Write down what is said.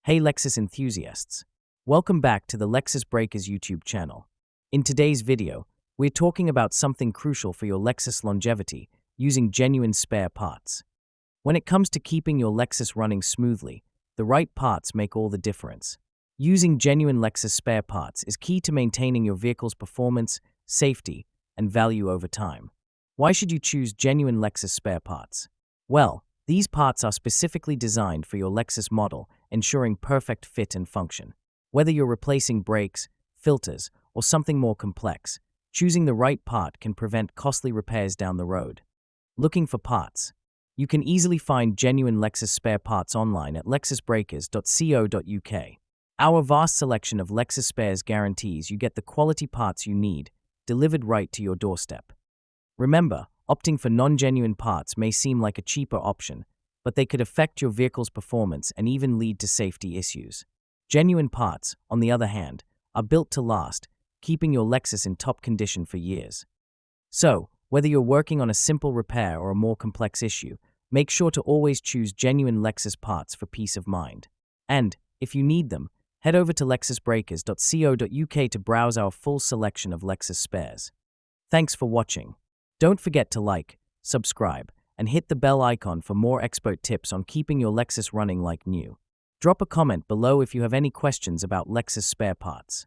Hey Lexus enthusiasts! Welcome back to the Lexus Breakers YouTube channel. In today's video, we're talking about something crucial for your Lexus longevity, using genuine spare parts. When it comes to keeping your Lexus running smoothly, the right parts make all the difference. Using genuine Lexus spare parts is key to maintaining your vehicle's performance, safety, and value over time. Why should you choose genuine Lexus spare parts? Well, these parts are specifically designed for your Lexus model, ensuring perfect fit and function. Whether you're replacing brakes, filters, or something more complex, choosing the right part can prevent costly repairs down the road. Looking for parts? You can easily find genuine Lexus spare parts online at lexusbreakers.co.uk. Our vast selection of Lexus spares guarantees you get the quality parts you need, delivered right to your doorstep. Remember, opting for non-genuine parts may seem like a cheaper option, but they could affect your vehicle's performance and even lead to safety issues. Genuine parts, on the other hand, are built to last, keeping your Lexus in top condition for years. So, whether you're working on a simple repair or a more complex issue, make sure to always choose genuine Lexus parts for peace of mind. And, if you need them, head over to lexusbreakers.co.uk to browse our full selection of Lexus spares. Thanks for watching. Don't forget to like, subscribe, and hit the bell icon for more expert tips on keeping your Lexus running like new. Drop a comment below if you have any questions about Lexus spare parts.